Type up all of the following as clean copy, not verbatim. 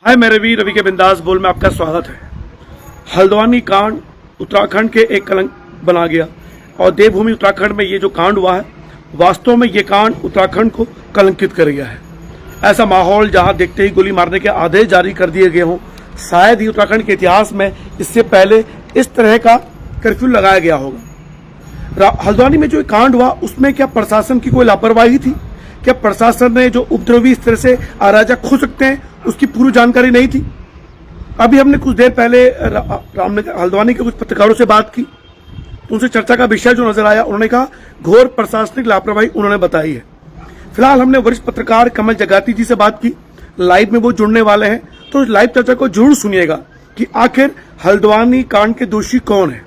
हाय मैं रवि के बिंदास बोल में आपका स्वागत है। हल्द्वानी कांड उत्तराखंड के एक कलंक बना गया और देवभूमि उत्तराखंड में ये जो कांड हुआ है वास्तव में ये कांड उत्तराखंड को कलंकित कर गया है। ऐसा माहौल जहां देखते ही गोली मारने के आदेश जारी कर दिए गए हों, शायद ही उत्तराखंड के इतिहास में इससे पहले इस तरह का कर्फ्यू लगाया गया होगा। हल्द्वानी में जो कांड हुआ उसमें क्या प्रशासन की कोई लापरवाही थी? क्या प्रशासन ने जो उपद्रवी इस तरह से अराजक हो सकते हैं उसकी पूरी जानकारी नहीं थी? अभी हमने कुछ देर पहले हल्द्वानी के कुछ पत्रकारों से बात की, उनसे चर्चा का विषय जो नजर आया, उन्होंने कहा घोर प्रशासनिक लापरवाही उन्होंने बताई है। फिलहाल हमने वरिष्ठ पत्रकार कमल जगाती जी से बात की, लाइव में वो जुड़ने वाले हैं, तो लाइव चर्चा को जरूर सुनिएगा कि आखिर हल्द्वानी कांड के दोषी कौन है।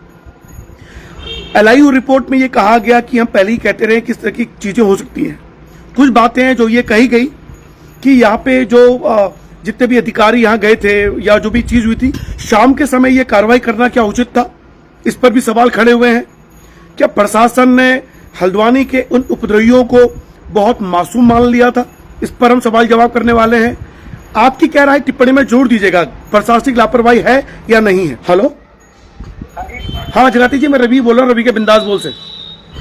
LIU रिपोर्ट में ये कहा गया कि हम पहले ही कहते रहे किस तरह की चीजें हो सकती हैं। कुछ बातें हैं जो ये कही गई कि यहाँ पे जो जितने भी अधिकारी यहाँ गए थे या जो भी चीज हुई थी, शाम के समय ये कार्रवाई करना क्या उचित था, इस पर भी सवाल खड़े हुए हैं। क्या प्रशासन ने हल्द्वानी के उन उपद्रवियों को बहुत मासूम मान लिया था? इस पर हम सवाल जवाब करने वाले हैं। आपकी क्या राय टिप्पणी में जोड़ दीजिएगा, प्रशासनिक लापरवाही है या नहीं है। हेलो, हाँ जगाती जी, मैं रवि बोल रहा हूँ, रवि के बिंदास बोल से।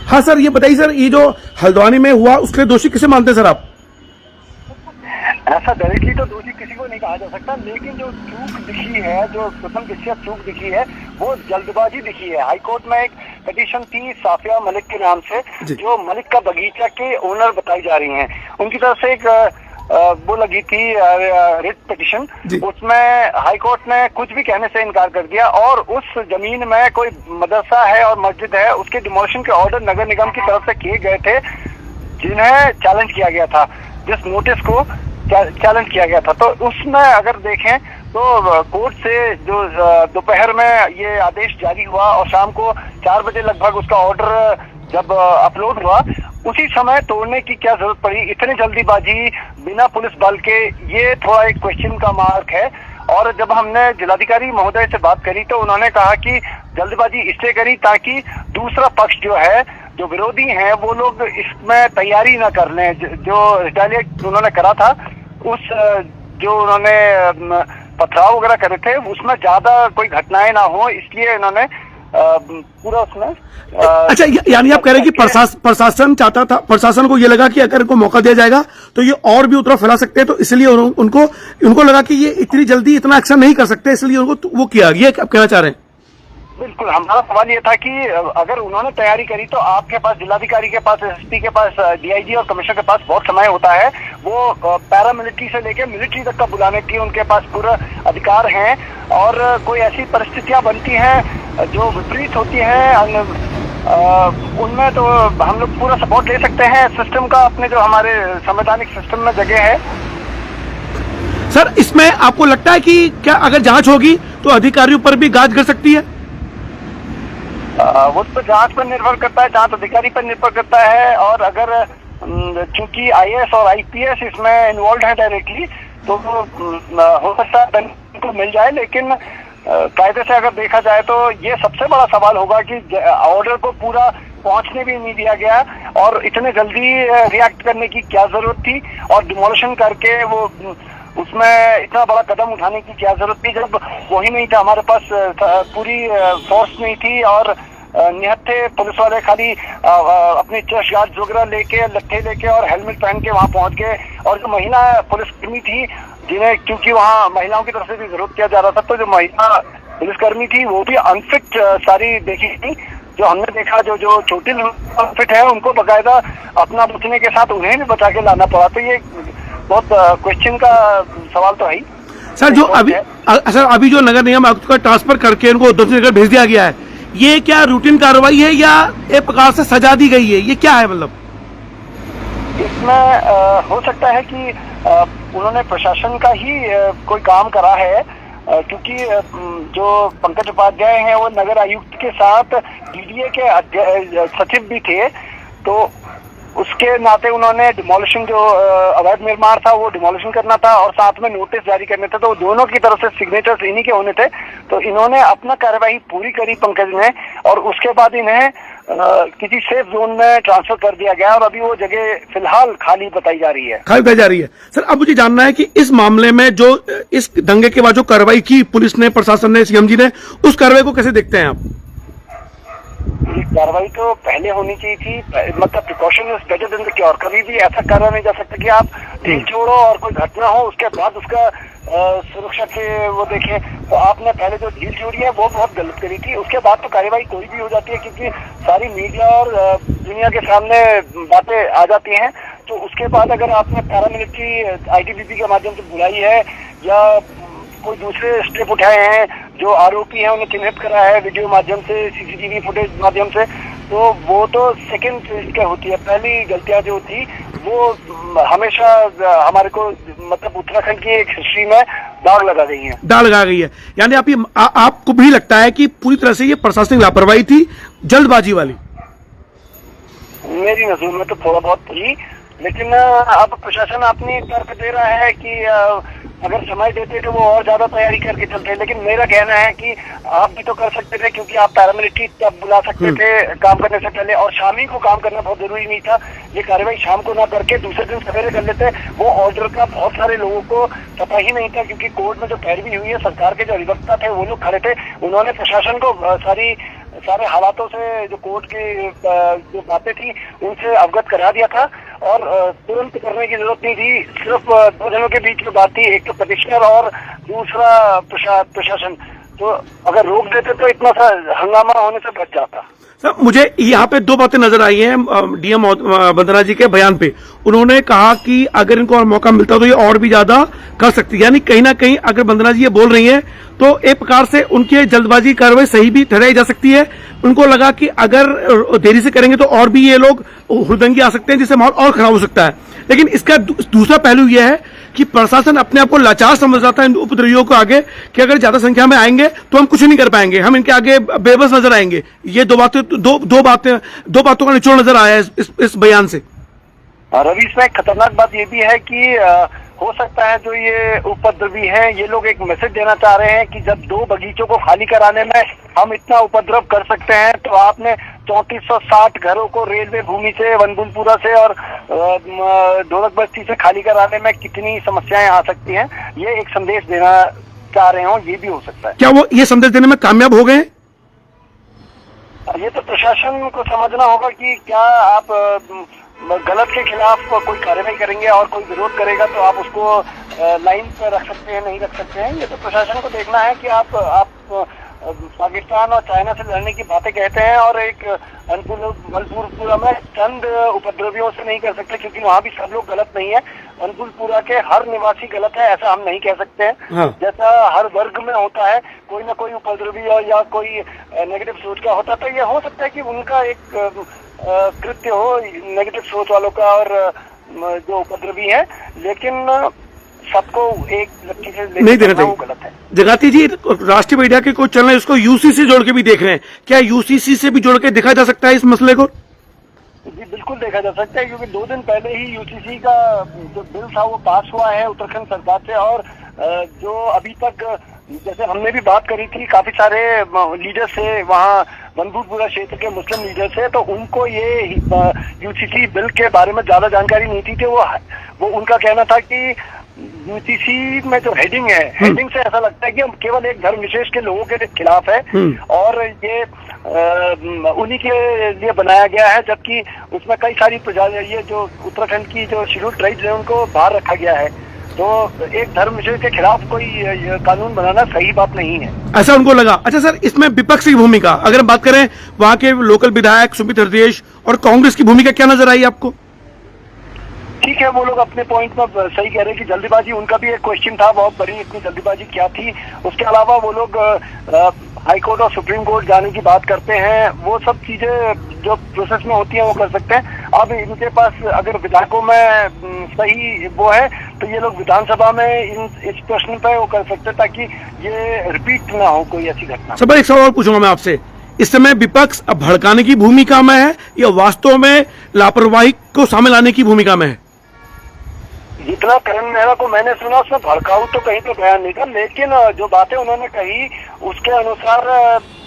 हाँ सर, ये बताइए सर, ये जो हल्द्वानी में हुआ उसके दोषी किसे मानते हैं सर आप? ऐसा डायरेक्टली तो दोषी किसी को नहीं कहा जा सकता, लेकिन जो चूक दिखी है, जो प्रथम दृष्टया चूक दिखी है, वो जल्दबाजी दिखी है। हाईकोर्ट में एक पिटीशन थी साफिया मलिक के नाम से, जो मलिक का बगीचा के ओनर बताई जा रही हैं। उनकी तरफ से एक वो लगी थी रिट पिटीशन, उसमें हाईकोर्ट ने कुछ भी कहने से इनकार कर दिया और उस जमीन में कोई मदरसा है और मस्जिद है, उसके डिमोलिशन के ऑर्डर नगर निगम की तरफ से किए गए थे, जिन्हें चैलेंज किया गया था, जिस नोटिस को चैलेंज किया गया था। तो उसमें अगर देखें तो कोर्ट से जो दोपहर में ये आदेश जारी हुआ और शाम को 4 बजे लगभग उसका ऑर्डर जब अपलोड हुआ, उसी समय तोड़ने की क्या जरूरत पड़ी? इतनी जल्दीबाजी बिना पुलिस बल के, ये थोड़ा एक क्वेश्चन का मार्क है। और जब हमने जिलाधिकारी महोदय से बात करी तो उन्होंने कहा कि जल्दबाजी इसलिए करी ताकि दूसरा पक्ष जो है, जो विरोधी हैं, वो लोग इसमें तैयारी न कर लें। जो रिटेलिएट उन्होंने करा था, उस जो उन्होंने पथराव वगैरह करे थे, उसमें ज्यादा कोई घटनाएं ना हो, इसलिए इन्होंने पूरा उसमें अच्छा, यानी आप कह रहे हैं कि प्रशासन चाहता था, प्रशासन को ये लगा कि अगर इनको मौका दिया जाएगा तो ये और भी उतना फैला सकते हैं, तो इसलिए उनको लगा कि ये इतनी जल्दी इतना एक्शन नहीं कर सकते, इसलिए उनको वो किया। ये आप कहना चाह रहे हैं? बिल्कुल, हमारा सवाल ये था कि अगर उन्होंने तैयारी करी तो आपके पास, जिलाधिकारी के पास, SSP के पास, DIG और कमिश्नर के पास बहुत समय होता है। वो पैरामिलिट्री से लेकर मिलिट्री तक का बुलाने की उनके पास पूरा अधिकार हैं, और कोई ऐसी परिस्थितियां बनती हैं जो विपरीत होती हैं, उनमें तो हम लोग पूरा सपोर्ट ले सकते हैं सिस्टम का, अपने जो हमारे संवैधानिक सिस्टम में जगह है। सर, इसमें आपको लगता है कि क्या अगर जांच होगी तो अधिकारियों पर भी गाज गिर सकती है? वो तो जांच पर निर्भर करता है, जांच अधिकारी पर निर्भर करता है। और अगर चूंकि IAS और IPS इसमें इन्वॉल्व है डायरेक्टली, तो हो सकता है को मिल जाए, लेकिन कायदे से अगर देखा जाए तो ये सबसे बड़ा सवाल होगा कि ऑर्डर को पूरा पहुंचने भी नहीं दिया गया और इतने जल्दी रिएक्ट करने की क्या जरूरत थी, और डिमोलिशन करके वो उसमें इतना बड़ा कदम उठाने की क्या जरूरत थी, जब वही नहीं था, हमारे पास पूरी फोर्स नहीं थी और निहत्थे पुलिस वाले खाली अपनी चेस्ट गार्ड वगैरह लेके, लट्ठे लेके और हेलमेट पहन के वहां पहुंच गए। और जो महिला पुलिसकर्मी थी, जिन्हें क्योंकि वहां महिलाओं की तरफ से भी विरोध किया जा रहा था, तो जो महिला पुलिसकर्मी थी वो भी अनफिट सारी देखी थी। जो हमने देखा, जो छोटी अनफिट है, उनको बकायदा अपना बचने के साथ उन्हें भी बचा के लाना पड़ा। तो ये बहुत क्वेश्चन का सवाल तो है ही सर। जो अभी जो नगर निगम आयुक्त का ट्रांसफर करके उनको उधम सिंह नगर भेज दिया गया है, ये क्या रूटीन कार्रवाई है या एक प्रकार से सजा दी गई है? ये क्या है? मतलब इसमें हो सकता है कि उन्होंने प्रशासन का ही कोई काम करा है, क्योंकि जो पंकज उपाध्याय हैं वो नगर आयुक्त के साथ DDA के सचिव भी थे, तो उसके नाते उन्होंने डिमोलिशन, जो अवैध निर्माण था वो डिमोलिशन करना था और साथ में नोटिस जारी करने थे, तो दोनों की तरफ से सिग्नेचर्स इन्हीं के होने थे। तो इन्होंने अपना कार्यवाही पूरी करी पंकज ने, और उसके बाद इन्हें किसी सेफ जोन में ट्रांसफर कर दिया गया और अभी वो जगह फिलहाल खाली बताई जा रही है। खाली बताई जा रही है। सर, अब मुझे जानना है कि इस मामले में जो इस दंगे के बाद जो कार्रवाई की पुलिस ने, प्रशासन ने, सीएम जी ने, उस कार्रवाई को कैसे देखते हैं आप? ये कार्रवाई तो पहले होनी चाहिए थी, मतलब precaution is better than the cure. कभी भी ऐसा करा नहीं जा सकता कि आप ढील छोड़ो और कोई घटना हो उसके बाद उसका सुरक्षा के वो देखें। तो आपने पहले जो ढील छोड़ी है वो बहुत गलत करी थी, उसके बाद तो कार्रवाई कोई भी हो जाती है क्योंकि सारी मीडिया और दुनिया के सामने बातें आ जाती हैं। तो उसके बाद अगर आपने पैरामिलिट्री आईटीबीपी के माध्यम से बुलाई है या कोई दूसरे स्टेप उठाए हैं, जो आरोपी हैं उन्हें चिन्हित करा है वीडियो माध्यम से, सीसीटीवी फुटेज माध्यम से, तो वो तो सेकंड फेज क्या होती है। पहली गलतियां जो थी वो हमेशा हमारे को, मतलब उत्तराखंड की एक हिस्ट्री में दाग लगा गई है। दाग लगा गई है, यानी आपको भी लगता है कि पूरी तरह से ये प्रशासनिक लापरवाही थी, जल्दबाजी वाली? मेरी नजर में तो थोड़ा बहुत थी, लेकिन अब प्रशासन अपनी तर्क दे रहा है कि अगर समय देते तो वो और ज्यादा तैयारी करके चलते। लेकिन मेरा कहना है कि आप भी तो कर सकते थे, क्योंकि आप पैरामिलिट्री तब बुला सकते थे काम करने से पहले, और शाम ही को काम करना बहुत जरूरी नहीं था। ये कार्रवाई शाम को ना करके दूसरे दिन सवेरे कर लेते। वो ऑर्डर का बहुत सारे लोगों को पता ही नहीं था, क्योंकि कोर्ट में जो पैरवी हुई है, सरकार के जो अधिवक्ता थे वो लोग खड़े थे, उन्होंने प्रशासन को सारे हालातों से, जो कोर्ट की जो बातें थी उनसे अवगत करा दिया था और तुरंत करने की जरूरत नहीं थी। सिर्फ 2 जनों के बीच में बात थी, एक तो पटिशनर और दूसरा प्रशासन। तो अगर रोक देते तो इतना सा हंगामा होने से बच जाता। सर, मुझे यहाँ पे 2 बातें नजर आई हैं डीएम वंदना जी के बयान पे। उन्होंने कहा कि अगर इनको और मौका मिलता तो ये और भी ज्यादा कर सकती है, यानी कहीं ना कहीं अगर वंदना जी ये बोल रही हैं तो एक प्रकार से उनकी जल्दबाजी कार्रवाई सही भी ठहराई जा सकती है। उनको लगा कि अगर देरी से करेंगे तो और भी ये लोग हुड़दंगी आ सकते हैं, जिससे माहौल और खराब हो सकता है। लेकिन इसका दूसरा पहलू यह है कि प्रशासन अपने आप को लाचार समझ जाता है इन उपद्रवियों को आगे, कि अगर ज्यादा संख्या में आएंगे तो हम कुछ नहीं कर पाएंगे, हम इनके आगे बेबस नजर आएंगे। ये दो बातों का निचोड़ नजर आया है इस बयान से। रवि, इसमें खतरनाक बात ये भी है कि हो सकता है जो ये उपद्रवी हैं ये लोग एक मैसेज देना चाह रहे हैं कि जब 2 बगीचों को खाली कराने में हम इतना उपद्रव कर सकते हैं, तो आपने 3460 घरों को रेलवे भूमि से, वनबुलपुरा से और ढोलक बस्ती से खाली कराने में कितनी समस्याएं आ सकती हैं, ये एक संदेश देना चाह रहे हो, ये भी हो सकता है। क्या वो ये संदेश देने में कामयाब हो गए? ये तो प्रशासन को समझना होगा कि क्या आप गलत के खिलाफ कोई कार्रवाई करेंगे और कोई विरोध करेगा तो आप उसको लाइन पर रख सकते हैं, नहीं रख सकते हैं। ये तो प्रशासन को देखना है कि आप पाकिस्तान और चाइना से लड़ने की बातें कहते हैं और एक वनबुलपुरा में चंद उपद्रवियों से नहीं कर सकते, क्योंकि वहाँ भी सब लोग गलत नहीं है। वनबुलपुरा के हर निवासी गलत है ऐसा हम नहीं कह सकते हैं। हाँ। जैसा हर वर्ग में होता है, कोई ना कोई उपद्रवी या कोई नेगेटिव सोच का होता, तो ये हो सकता है कि उनका एक कृत्य हो नेगेटिव सोच वालों का और जो उपद्रवी है, लेकिन सबको एक लक्ष्य से नहीं देना चाहिए, गलत है। जगाती जी, राष्ट्रीय मीडिया के कुछ चैनल इसको यूसीसी से जोड़ के भी देख रहे हैं, क्या यूसीसी से भी जोड़ के देखा जा सकता है इस मसले को? जी बिल्कुल देखा जा सकता है, क्योंकि 2 दिन पहले ही यूसीसी का जो बिल था वो पास हुआ है उत्तराखंड सरकार से, और जो अभी तक जैसे हमने भी बात करी थी काफी सारे लीडर से, वहाँ वनबुलपुरा क्षेत्र के मुस्लिम लीडर से, तो उनको ये यूसीसी बिल के बारे में ज्यादा जानकारी नहीं थी। वो उनका कहना था कि यूसीसी में जो हेडिंग है, हेडिंग से ऐसा लगता है कि हम केवल एक धर्म विशेष के लोगों के खिलाफ है और ये उन्हीं के लिए बनाया गया है, जबकि उसमें कई सारी प्रजातियां, ये जो उत्तराखंड की जो शेड्यूल्ड ट्राइब्स है उनको बाहर रखा गया है। तो एक धर्म विशेष के खिलाफ कोई कानून बनाना सही बात नहीं है, ऐसा उनको लगा। अच्छा सर, इसमें विपक्ष की भूमिका अगर हम बात करें, वहाँ के लोकल विधायक सुमित हृदयेश और कांग्रेस की भूमिका क्या नजर आई आपको? ठीक है, वो लोग अपने पॉइंट में सही कह रहे हैं कि जल्दीबाजी, उनका भी एक क्वेश्चन था, बहुत बड़ी इतनी जल्दीबाजी क्या थी। उसके अलावा वो लोग हाई कोर्ट और सुप्रीम कोर्ट जाने की बात करते हैं, वो सब चीजें जो प्रोसेस में होती हैं वो कर सकते हैं। अब इनके पास अगर विधायकों में सही वो है तो ये लोग विधानसभा में इस प्रश्न पे वो कर सकते हैं, ताकि ये रिपीट ना हो कोई ऐसी घटना। सब एक सवाल पूछूंगा मैं आपसे, इस समय विपक्ष भड़काने की भूमिका में है या वास्तव में लापरवाही को सामने लाने की भूमिका में है? जितना करण मेहरा को मैंने सुना उसमें भड़काऊ तो कहीं तो बयान नहीं था, लेकिन जो बातें उन्होंने कही उसके अनुसार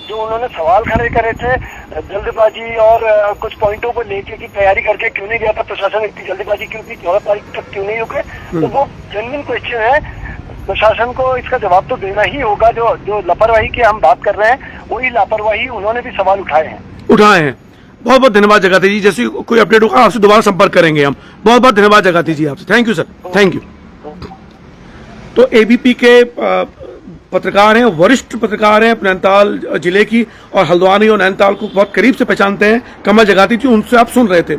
जो उन्होंने सवाल खड़े करे थे जल्दबाजी और कुछ पॉइंटों को लेके की तैयारी करके क्यों नहीं गया था प्रशासन, इतनी जल्दबाजी क्यों थी, 14 तारीख तक क्यों नहीं रुके, तो वो जेन्युइन क्वेश्चन है। प्रशासन को इसका जवाब तो देना ही होगा। जो लापरवाही की हम बात कर रहे हैं वही लापरवाही उन्होंने भी सवाल उठाए हैं। बहुत बहुत धन्यवाद जगाती जी। जैसे कोई अपडेट होगा आपसे दोबारा संपर्क करेंगे हम। बहुत बहुत धन्यवाद जगाती जी आपसे। Thank you sir, thank you. तो एबीपी के पत्रकार हैं, वरिष्ठ पत्रकार हैं नैनीताल जिले की, और हल्द्वानी और नैनीताल को बहुत करीब से पहचानते हैं, कमल जगाती जी, उनसे आप सुन रहे थे।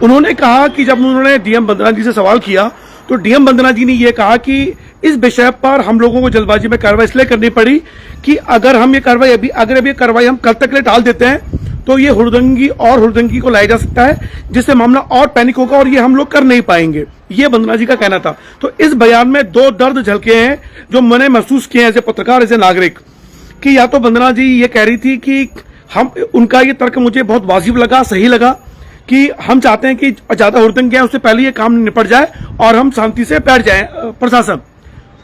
उन्होंने कहा कि जब उन्होंने डीएम वंदना जी से सवाल किया तो डीएम वंदना जी ने यह कहा कि इस विषय पर हम लोगों को जल्दबाजी में कार्रवाई इसलिए करनी पड़ी कि अगर हम ये कार्रवाई अगर ये कार्रवाई हम कल तक के लिए टाल देते हैं तो ये हुड़दंगी को लाया जा सकता है, जिससे मामला और पैनिक होगा और ये हम लोग कर नहीं पाएंगे। ये वंदना जी का कहना था। तो इस बयान में दो दर्द झलके हैं जो मैंने महसूस किए एज ए पत्रकार, एज ए नागरिक, कि या तो वंदना जी ये कह रही थी कि उनका ये तर्क मुझे बहुत वाजिब लगा, सही लगा, कि हम चाहते हैं कि ज्यादा हुड़दंगी है उससे पहले ये काम निपट जाए और हम शांति से बैठ जाए प्रशासन।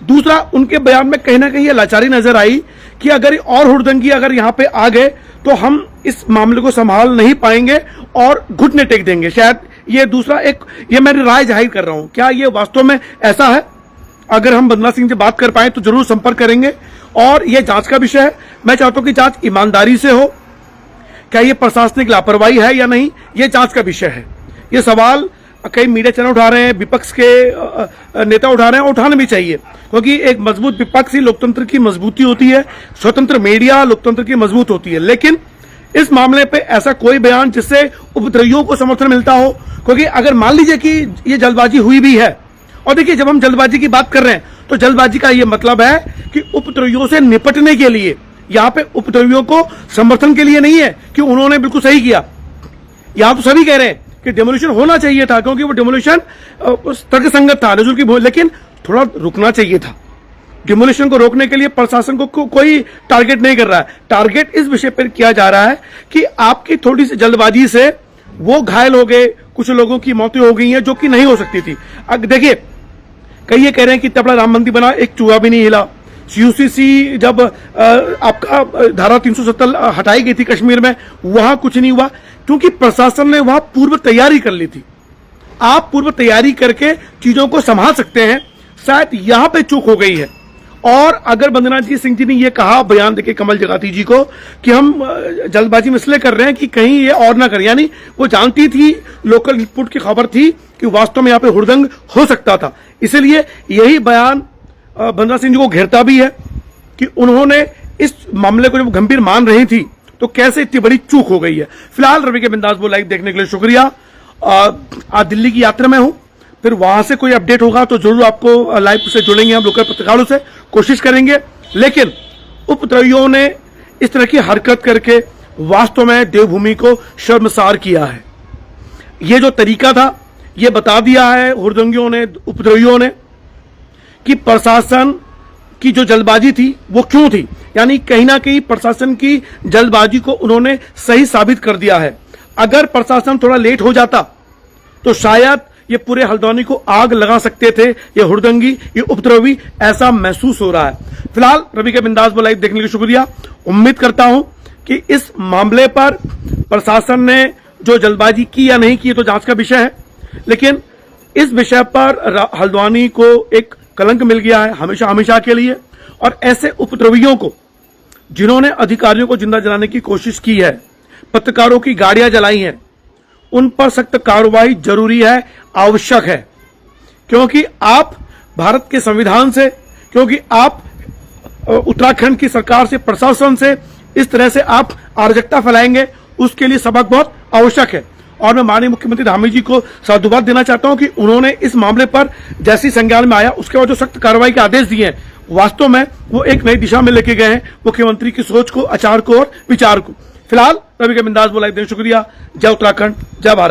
दूसरा, उनके बयान में कहीं ना कहीं ये लाचारी नजर आई कि अगर और हुड़दंगी अगर यहाँ पे आ गए तो हम इस मामले को संभाल नहीं पाएंगे और घुटने टेक देंगे। शायद ये दूसरा ये मेरी राय जाहिर कर रहा हूं। क्या ये वास्तव में ऐसा है? अगर हम वंदना सिंह से बात कर पाए तो जरूर संपर्क करेंगे। और ये जांच का विषय है। मैं चाहता हूं कि जांच ईमानदारी से हो। क्या ये प्रशासनिक लापरवाही है या नहीं, ये जांच का विषय है। ये सवाल कई मीडिया चैनल उठा रहे हैं, विपक्ष के नेता उठा रहे हैं, उठाना भी चाहिए, क्योंकि एक मजबूत विपक्ष ही लोकतंत्र की मजबूती होती है, स्वतंत्र मीडिया लोकतंत्र की मजबूत होती है। लेकिन इस मामले पे ऐसा कोई बयान जिससे उपद्रवियों को समर्थन मिलता हो, क्योंकि अगर मान लीजिए कि ये जल्दबाजी हुई भी है, और देखिए जब हम जल्दबाजी की बात कर रहे हैं तो जल्दबाजी का ये मतलब है कि उपद्रवियों से निपटने के लिए, यहाँ पे उपद्रवियों को समर्थन के लिए नहीं है कि उन्होंने बिल्कुल सही किया। यहां तो सभी कह रहे हैं कि डेमोलिशन होना चाहिए था, क्योंकि वो डेमोलिशन तर्कसंगत था, नजर की लेकिन थोड़ा रुकना चाहिए था। डिमोलिशन को रोकने के लिए प्रशासन को कोई टारगेट नहीं कर रहा है। टारगेट इस विषय पर किया जा रहा है कि आपकी थोड़ी सी जल्दबाजी से वो घायल हो गए, कुछ लोगों की मौतें हो गई हैं जो कि नहीं हो सकती थी। अब देखिए, कई ये कह रहे हैं कि इतना बड़ा राम मंदिर बना, एक चूहा भी नहीं हिला। यूसीसी जब आपका धारा 370 हटाई गई थी कश्मीर में, वहां कुछ नहीं हुआ, क्योंकि प्रशासन ने वहां पूर्व तैयारी कर ली थी। आप पूर्व तैयारी करके चीजों को संभाल सकते हैं। शायद यहां पे चूक हो गई है। और अगर वंदना जी सिंह जी ने यह कहा बयान देके कमल जगाती जी को कि हम जल्दबाजी में इसलिए कर रहे हैं कि कहीं ये और ना करें, यानी वो जानती थी, लोकल रिपोर्ट की खबर थी कि वास्तव में यहाँ पे हुड़दंग हो सकता था, इसलिए यही बयान वंदना सिंह जी को घेरता भी है कि उन्होंने इस मामले को जब गंभीर मान रही थी तो कैसे इतनी बड़ी चूक हो गई है। फिलहाल रवि के बिंदास वो लाइव देखने के लिए शुक्रिया। आज दिल्ली की यात्रा में हूं, फिर वहां से कोई अपडेट होगा तो जरूर आपको लाइव से जुड़ेंगे, हम लोकल पत्रकारों से कोशिश करेंगे। लेकिन उपद्रवियों ने इस तरह की हरकत करके वास्तव में देवभूमि को शर्मसार किया है। ये जो तरीका था ये बता दिया है हुड़दंगियों ने, उपद्रवियों ने, कि प्रशासन की जो जल्दबाजी थी वो क्यों थी। यानी कहीं ना कहीं प्रशासन की जल्दबाजी को उन्होंने सही साबित कर दिया है। अगर प्रशासन थोड़ा लेट हो जाता तो शायद ये पूरे हल्द्वानी को आग लगा सकते थे। ये हुड़दंगी, ये उपद्रवी, ऐसा महसूस हो रहा है। फिलहाल रवि के बिंदास को लाइव देखने के लिए शुक्रिया। उम्मीद करता हूं कि इस मामले पर प्रशासन ने जो जल्दबाजी की या नहीं की तो जांच का विषय है, लेकिन इस विषय पर हल्द्वानी को एक कलंक मिल गया है हमेशा हमेशा के लिए। और ऐसे उपद्रवियों को जिन्होंने अधिकारियों को जिंदा जलाने की कोशिश की है, पत्रकारों की गाड़ियां जलाई हैं, उन पर सख्त कार्रवाई जरूरी है, आवश्यक है। क्योंकि आप भारत के संविधान से, क्योंकि आप उत्तराखंड की सरकार से, प्रशासन से इस तरह से आप अराजकता फैलाएंगे, उसके लिए सबक बहुत आवश्यक है। और मैं माननीय मुख्यमंत्री धामी जी को साधुवाद देना चाहता हूं कि उन्होंने इस मामले पर जैसी संज्ञान में आया उसके बाद जो सख्त कार्रवाई के आदेश दिए हैं, वास्तव में वो एक नई दिशा में लेके गए हैं मुख्यमंत्री की सोच को, आचार को और विचार को। फिलहाल रवि के बिंदास बोला, शुक्रिया। जय उत्तराखंड, जय भारत।